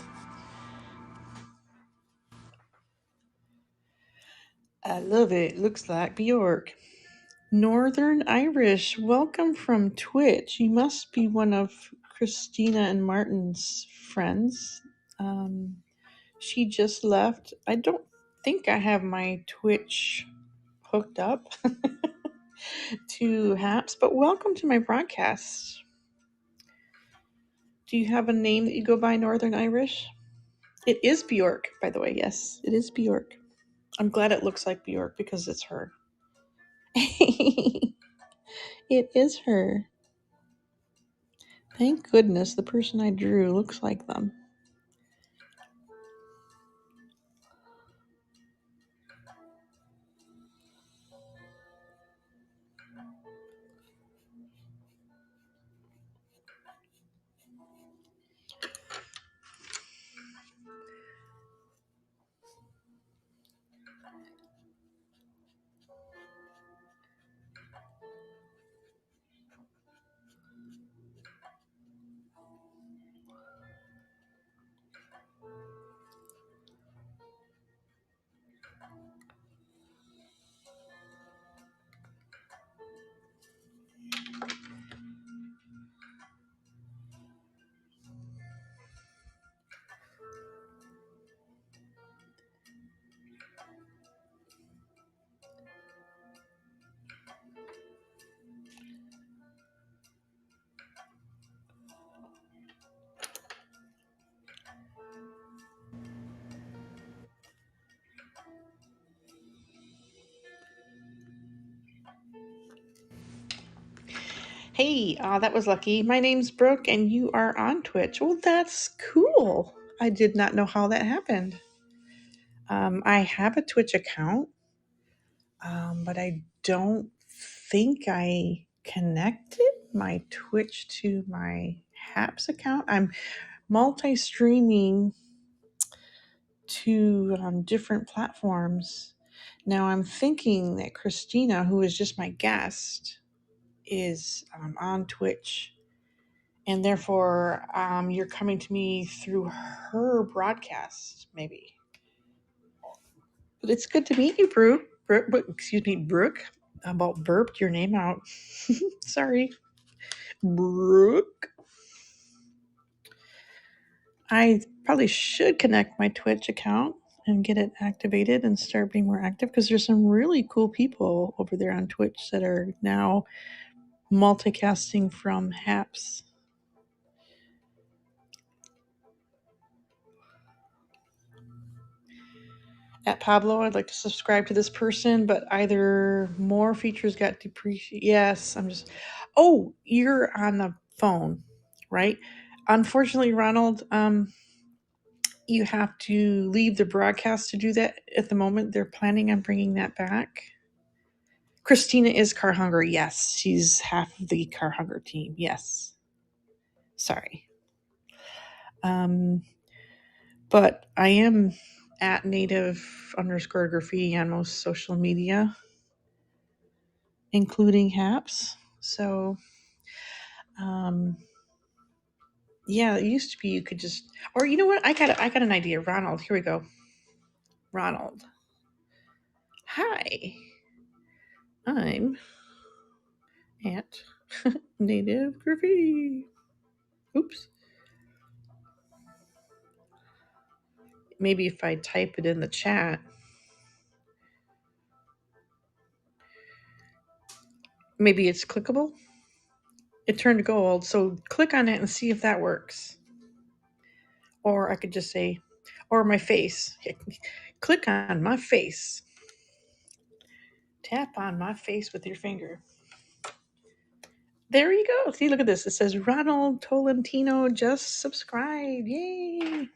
I love it. Looks like Bjork. Northern Irish, welcome from Twitch. You must be one of Christina and Martin's friends. She just left. I don't think I have my Twitch hooked up to Haps, but welcome to my broadcast. Do you have a name that you go by, Northern Irish? It is Bjork, by the way. Yes, it is Bjork. I'm glad it looks like Bjork because it's her. It is her. Thank goodness the person I drew looks like them. Hey, that was lucky. My name's Brooke, and you are on Twitch. Well, that's cool. I did not know how that happened. I have a Twitch account, but I don't think I connected my Twitch to my Haps account. I'm multi-streaming to different platforms. Now I'm thinking that Christina, who is just my guest, is on Twitch, and therefore you're coming to me through her broadcast, maybe. But it's good to meet you, Brooke. Excuse me, Brooke. I about burped your name out. Sorry, Brooke. I probably should connect my Twitch account and get it activated and start being more active because there's some really cool people over there on Twitch that are now multicasting from Haps. At Pablo, I'd like to subscribe to this person, but either more features got depreciated. Yes, I'm just. Oh, you're on the phone, right? Unfortunately, Ronald, you have to leave the broadcast to do that at the moment. They're planning on bringing that back. Christina is car hunger. Yes, she's half of the car hunger team. Yes. Sorry. But I am at native underscore graffiti on most social media, including Haps. So, yeah, it used to be you could just, or you know what? I got an idea. Ronald, here we go. Ronald, hi, I'm at native graffiti. Oops. Maybe if I type it in the chat, maybe it's clickable. It turned gold, so click on it and see if that works. Or I could just say, or my face. Click on my face. Tap on my face with your finger. There you go. See, look at this. It says Ronald Tolentino just subscribed. Yay.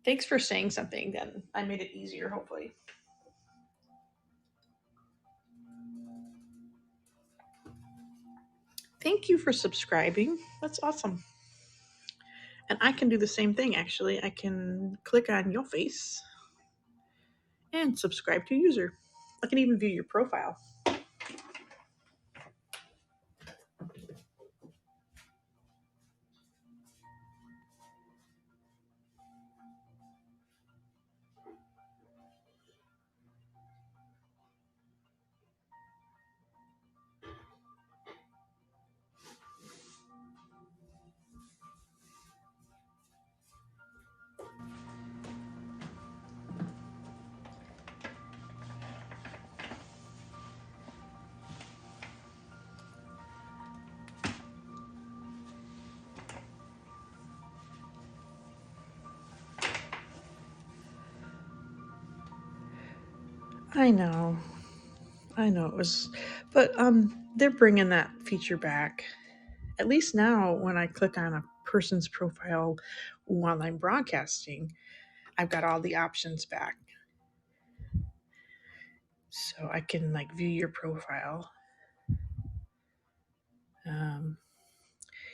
Thanks for saying something then. I made it easier, hopefully. Thank you for subscribing. That's awesome. And I can do the same thing actually. I can click on your face and subscribe to user. I can even view your profile. I know. I know it was, but they're bringing that feature back. At least now, when I click on a person's profile while I'm broadcasting, I've got all the options back. So I can like view your profile. Um,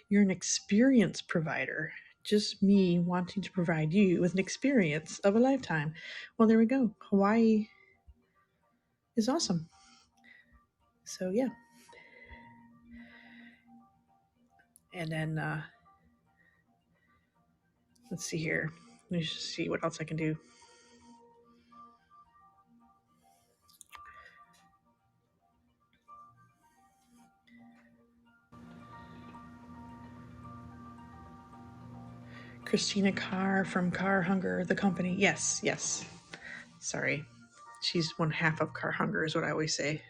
you're an experience provider. Just me wanting to provide you with an experience of a lifetime. Well, there we go. Hawaii is awesome. So yeah. And then let's see here. Let me just see what else I can do. Christina Carr from Car Hunger, the company. Yes, yes. Sorry. She's one half of Car Hunger, is what I always say.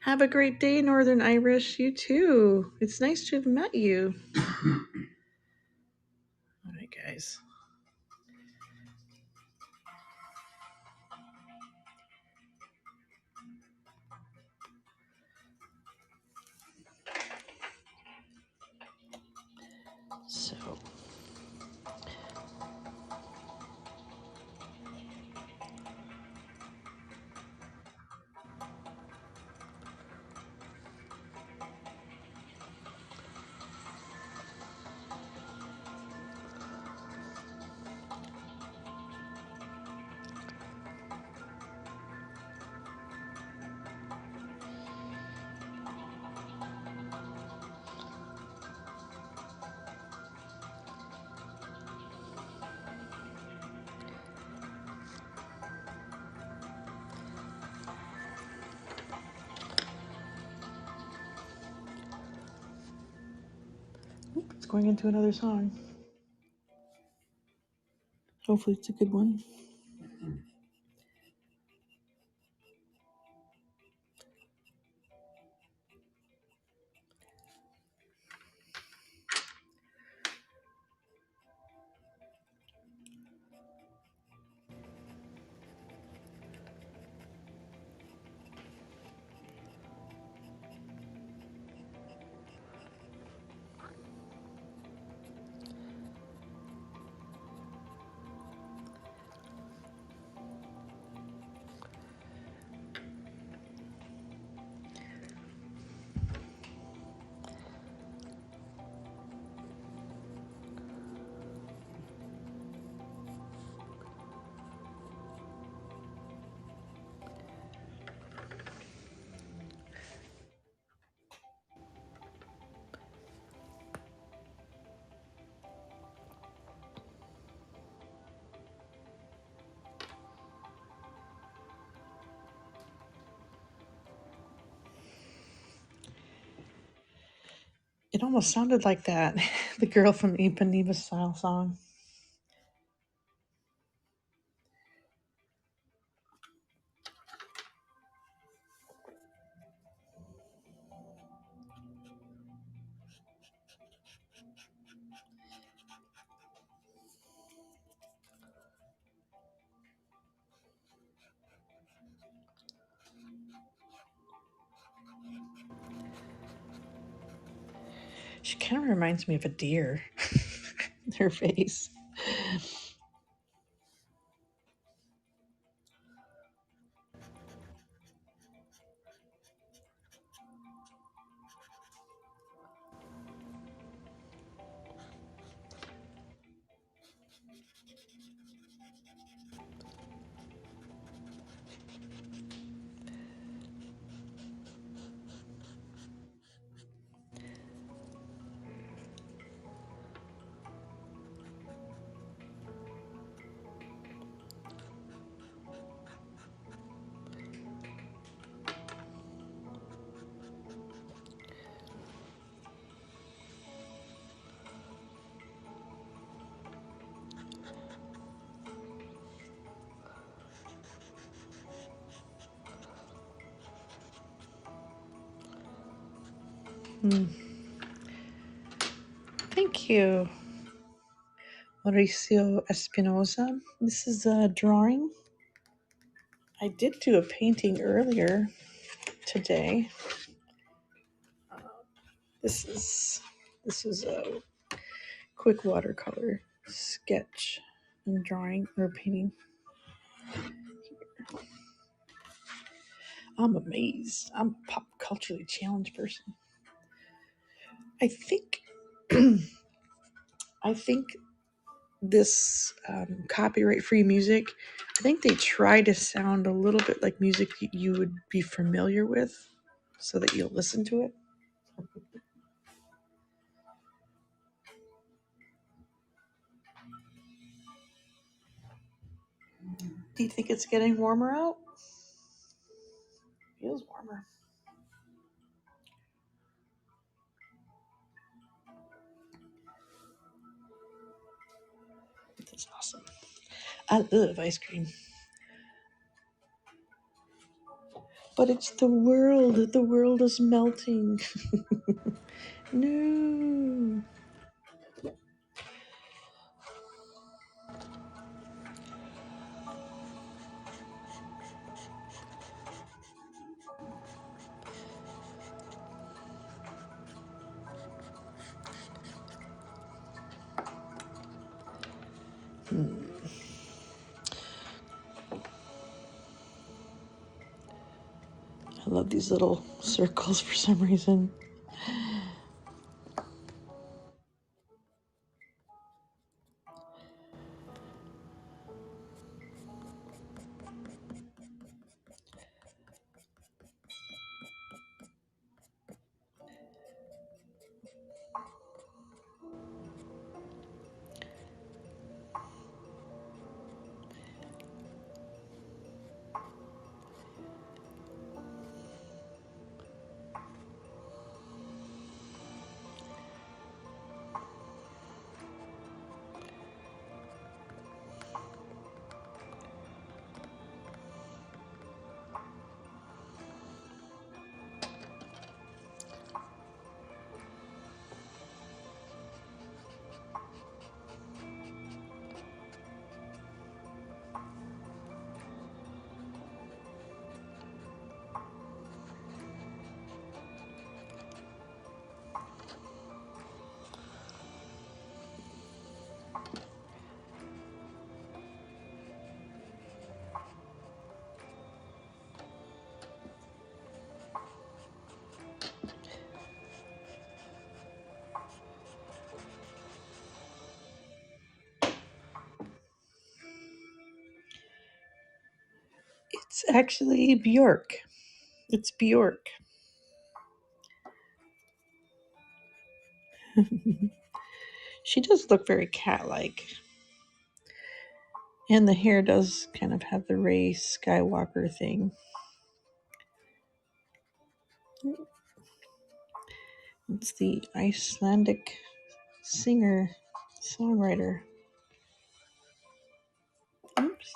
Have a great day, Northern Irish. You too. It's nice to have met you. All right, guys. So, it's going into another song. Hopefully, it's a good one. It almost sounded like that, the girl from Ipanema style song. She kind of reminds me of a deer. Her face. Mm. Thank you, Mauricio Espinosa. This is a drawing. I did do a painting earlier today. This is a quick watercolor sketch and drawing or painting. I'm amazed. I'm a pop culturally challenged person. I think I think this copyright free music, I think they try to sound a little bit like music you would be familiar with so that you'll listen to it. Do you think it's getting warmer out? Feels warmer. That's awesome. I love ice cream. But it's the world. The world is melting. No. I love these little circles for some reason. It's actually Bjork. It's Bjork. She does look very cat-like. And the hair does kind of have the Ray Skywalker thing. It's the Icelandic singer, songwriter. Oops.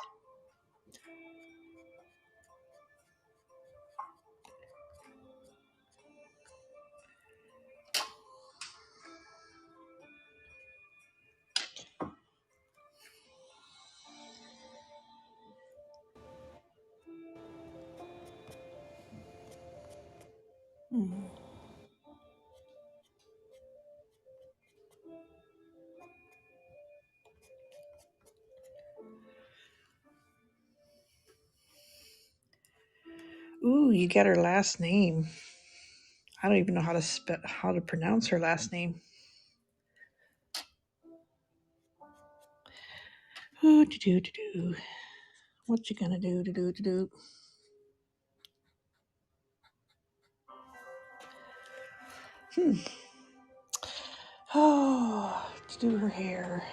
Hmm. Ooh, you get her last name. I don't even know how to pronounce her last name. Ooh, do. What you gonna do? Oh, to do her hair.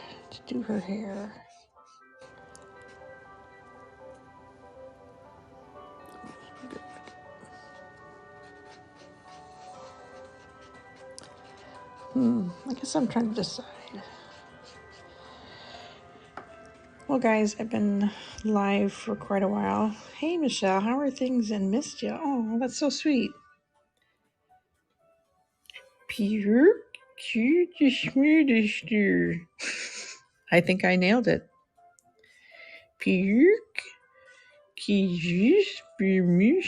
I guess I'm trying to decide. Well, guys, I've been live for quite a while. Hey, Michelle, how are things? And missed you. Oh, that's so sweet. Pierre, cute, schmooder. I think I nailed it. Pierre, qui schmooder.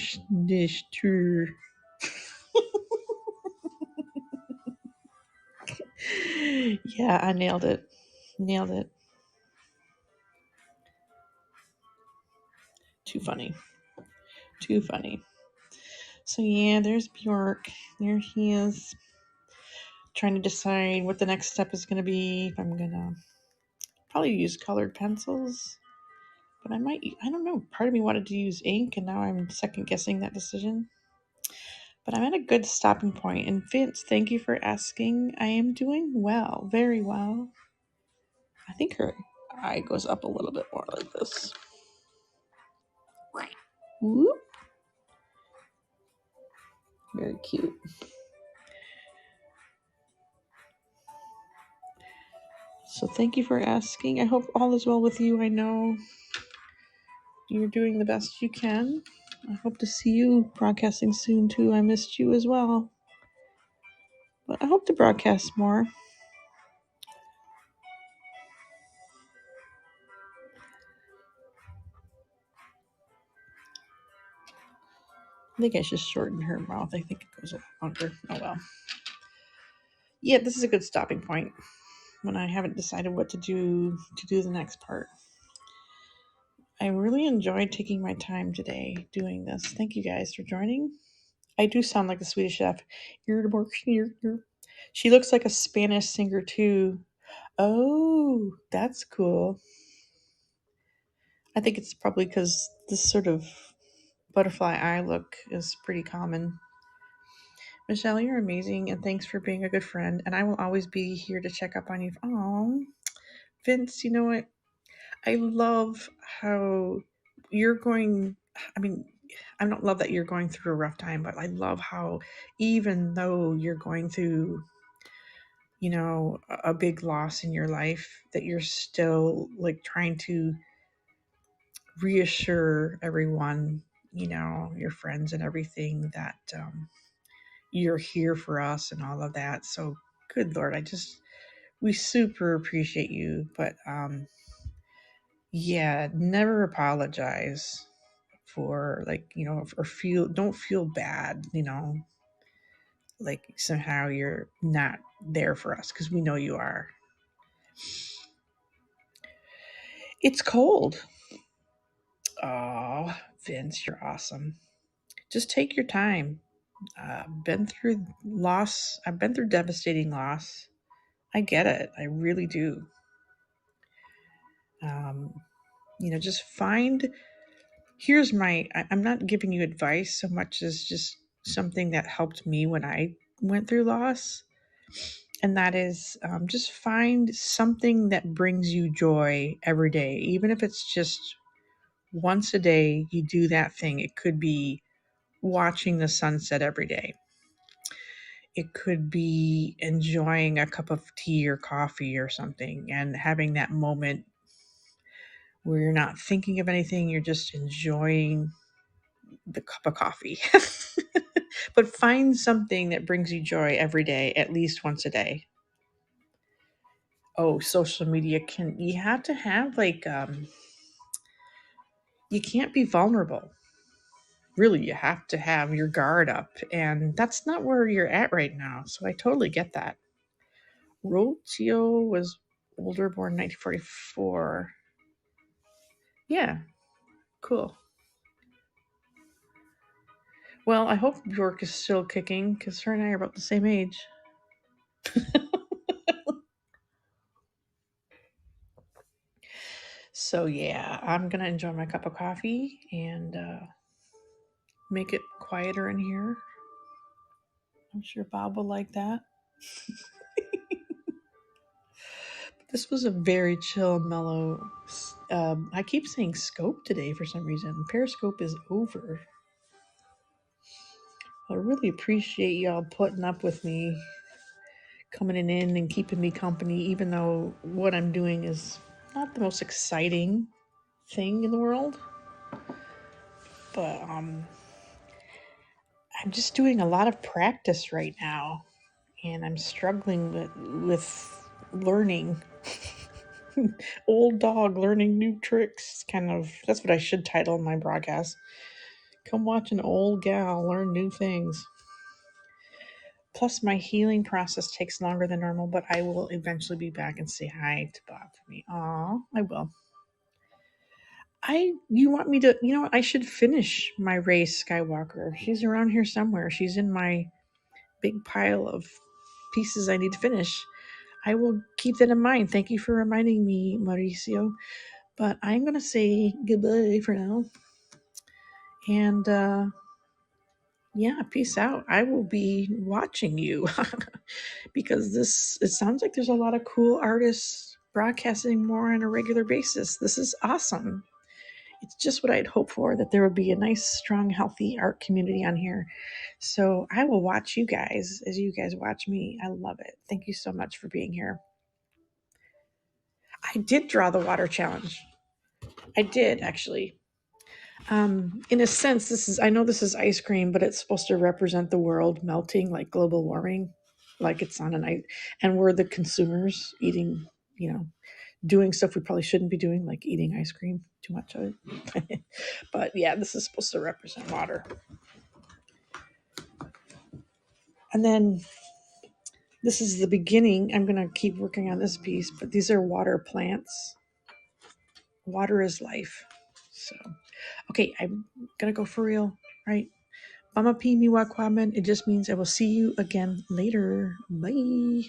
Yeah, I nailed it. Nailed it. Too funny. Too funny. So yeah, there's Bjork. There he is. Trying to decide what the next step is going to be. If I'm going to probably use colored pencils. But I don't know. Part of me wanted to use ink, and now I'm second guessing that decision. But I'm at a good stopping point. And Vince, thank you for asking. I am doing well. Very well. I think her eye goes up a little bit more like this. Whoop. Very cute. So thank you for asking. I hope all is well with you. I know you're doing the best you can. I hope to see you broadcasting soon too. I missed you as well. But I hope to broadcast more. I think I should shorten her mouth. I think it goes a lot longer. Oh well. Yeah, this is a good stopping point when I haven't decided what to do the next part. I really enjoyed taking my time today doing this. Thank you guys for joining. I do sound like the Swedish chef. She looks like a Spanish singer too. Oh, that's cool. I think it's probably because this sort of butterfly eye look is pretty common. Michelle, you're amazing, and thanks for being a good friend. And I will always be here to check up on you. Oh, Vince, you know what? I love how you're going. I mean, I don't love that you're going through a rough time, but I love how even though you're going through, a big loss in your life, that you're still like trying to reassure everyone, your friends and everything that you're here for us and all of that. So good Lord, we super appreciate you, but yeah, never apologize for don't feel bad, like somehow you're not there for us because we know you are. It's cold. Oh, Vince, you're awesome. Just take your time. Been through loss. I've been through devastating loss. I get it. I really do. Um, just find. I'm not giving you advice so much as just something that helped me when I went through loss. And that is just find something that brings you joy every day, even if it's just once a day you do that thing. It could be watching the sunset every day. It could be enjoying a cup of tea or coffee or something and having that moment where you're not thinking of anything, you're just enjoying the cup of coffee. But find something that brings you joy every day, at least once a day. Oh, social media you have to have you can't be vulnerable. Really, you have to have your guard up, and that's not where you're at right now. So I totally get that. Rotio was older, born 1944. Yeah, cool. Well, I hope Bjork is still kicking because her and I are about the same age. So, yeah, I'm going to enjoy my cup of coffee and make it quieter in here. I'm sure Bob will like that. This was a very chill, mellow. I keep saying scope today for some reason. Periscope is over. I really appreciate y'all putting up with me, coming in and keeping me company, even though what I'm doing is not the most exciting thing in the world. But I'm just doing a lot of practice right now, and I'm struggling with learning. Old dog learning new tricks. Kind of, that's what I should title my broadcast. Come watch an old gal learn new things. Plus, my healing process takes longer than normal, but I will eventually be back and say hi to Bob for me. Aw, I will. You want me to, you know what? I should finish my Rey Skywalker. She's around here somewhere. She's in my big pile of pieces I need to finish. I will keep that in mind. Thank you for reminding me, Mauricio. But I'm going to say goodbye for now. And yeah, peace out. I will be watching you because it sounds like there's a lot of cool artists broadcasting more on a regular basis. This is awesome. It's just what I'd hoped for, that there would be a nice, strong, healthy art community on here. So I will watch you guys as you guys watch me. I love it. Thank you so much for being here. I did draw the water challenge. I did actually. In a sense, I know this is ice cream, but it's supposed to represent the world melting, like global warming, like it's on an ice, and we're the consumers eating, doing stuff we probably shouldn't be doing, like eating ice cream, too much of it. But yeah, this is supposed to represent water. And then this is the beginning. I'm going to keep working on this piece, but these are water plants. Water is life. So, okay, I'm going to go for real, right? Mama P Miwa Kwamen. It just means I will see you again later. Bye.